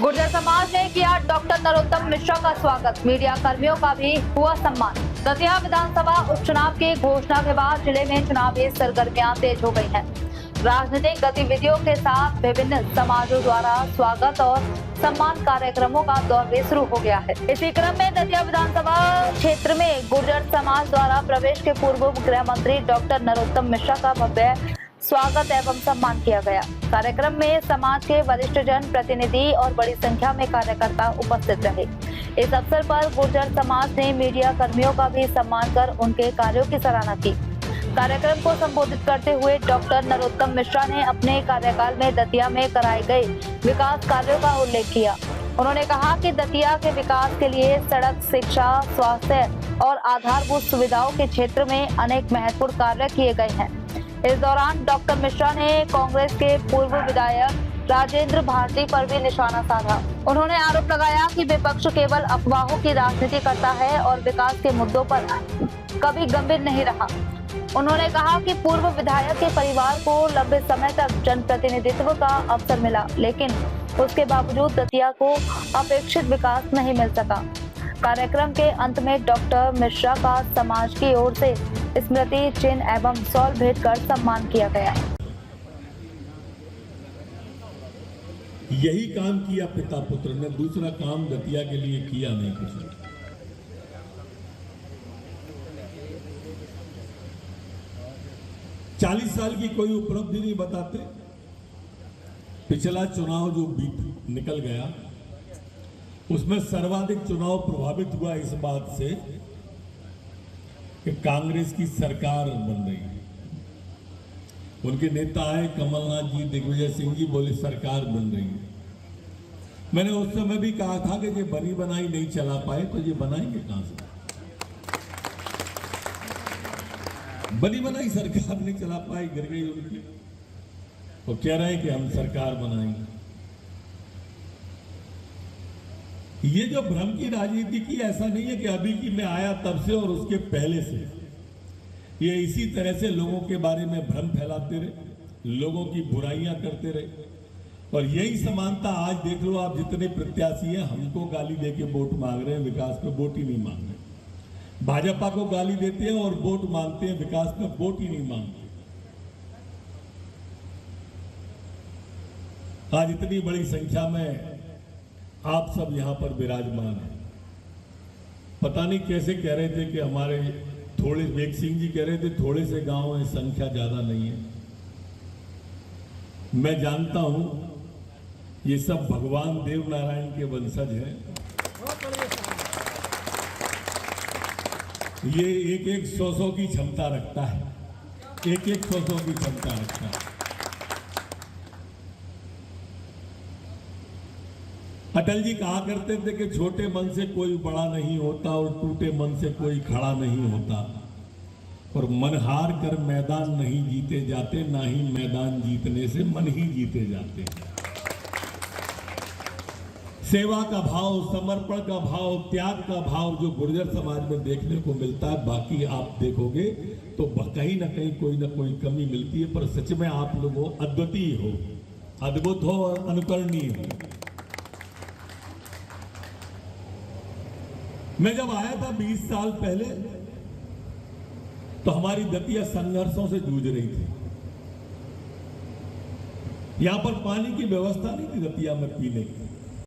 गुर्जर समाज ने किया डॉक्टर नरोत्तम मिश्रा का स्वागत, मीडिया कर्मियों का भी हुआ सम्मान। दतिया विधानसभा उपचुनाव की घोषणा के बाद जिले में चुनावी सरगर्मियां तेज हो गई हैं। राजनीतिक गतिविधियों के साथ विभिन्न समाजों द्वारा स्वागत और सम्मान कार्यक्रमों का दौर भी शुरू हो गया है। इसी क्रम में दतिया विधानसभा क्षेत्र में गुर्जर समाज द्वारा प्रदेश के पूर्व गृह मंत्री डॉक्टर नरोत्तम मिश्रा का भव्य स्वागत एवं सम्मान किया गया। कार्यक्रम में समाज के वरिष्ठ जन प्रतिनिधि और बड़ी संख्या में कार्यकर्ता उपस्थित रहे। इस अवसर पर गुर्जर समाज ने मीडिया कर्मियों का भी सम्मान कर उनके कार्यों की सराहना की। कार्यक्रम को संबोधित करते हुए डॉक्टर नरोत्तम मिश्रा ने अपने कार्यकाल में दतिया में कराए गए विकास कार्यों का उल्लेख किया। उन्होंने कहा कि दतिया के विकास के लिए सड़क, शिक्षा, स्वास्थ्य और आधारभूत सुविधाओं के क्षेत्र में अनेक महत्वपूर्ण कार्य किए गए हैं। इस दौरान डॉक्टर मिश्रा ने कांग्रेस के पूर्व विधायक राजेंद्र भारती पर भी निशाना साधा। उन्होंने आरोप लगाया कि विपक्ष केवल अफवाहों की राजनीति करता है और विकास के मुद्दों पर कभी गंभीर नहीं रहा। उन्होंने कहा कि पूर्व विधायक के परिवार को लंबे समय तक जनप्रतिनिधित्व का अवसर मिला, लेकिन उसके बावजूद दतिया को अपेक्षित विकास नहीं मिल सका। कार्यक्रम के अंत में डॉक्टर मिश्रा का समाज की ओर से स्मृति चिन्ह एवं शॉल भेंट कर सम्मान किया गया। यही काम किया पिता पुत्र ने, दूसरा काम दतिया के लिए किया नहीं कुछ। 40 साल की कोई उपलब्धि नहीं बताते। पिछला चुनाव जो बीत निकल गया उसमें सर्वाधिक चुनाव प्रभावित हुआ इस बात से कि कांग्रेस की सरकार बन रही है। उनके नेता आए कमलनाथ जी, दिग्विजय सिंह जी, बोले सरकार बन रही है। मैंने उस समय भी कहा था कि ये बनी बनाई नहीं चला पाए तो ये बनाएंगे कहां से? बनी बनाई सरकार नहीं चला पाई, गिर गई उनकी। वो कह रहे हैं कि हम सरकार बनाएंगे। ये जो भ्रम की राजनीति की, ऐसा नहीं है कि अभी की मैं आया तब से और उसके पहले से ये इसी तरह से लोगों के बारे में भ्रम फैलाते रहे, लोगों की बुराइयां करते रहे। और यही समानता आज देख लो आप, जितने प्रत्याशी हैं हमको गाली देके वोट मांग रहे हैं, विकास पे वोट ही नहीं मांग रहे। भाजपा को गाली देते हैं और वोट मांगते हैं, विकास पे वोट ही नहीं मांगते। आज इतनी बड़ी संख्या में आप सब यहां पर विराजमान हैं। पता नहीं कैसे कह रहे थे कि हमारे थोड़े, वेग सिंह जी कह रहे थे थोड़े से गांव है, संख्या ज्यादा नहीं है। मैं जानता हूं ये सब भगवान देव नारायण के वंशज हैं। ये एक 100 की क्षमता रखता है, एक 100 की क्षमता रखता है। अटल जी कहा करते थे कि छोटे मन से कोई बड़ा नहीं होता और टूटे मन से कोई खड़ा नहीं होता, और मन हार कर मैदान नहीं जीते जाते, ना ही मैदान जीतने से मन ही जीते जाते। सेवा का भाव, समर्पण का भाव, त्याग का भाव जो गुर्जर समाज में देखने को मिलता है, बाकी आप देखोगे तो कहीं ना कहीं कोई ना कोई कमी मिलती है। पर सच में आप लोगों अद्वितीय हो, अद्भुत हो और अनुकरणीय हो। मैं जब आया था 20 साल पहले तो हमारी दतिया संघर्षों से जूझ रही थी। यहां पर पानी की व्यवस्था नहीं थी दतिया में पीने की।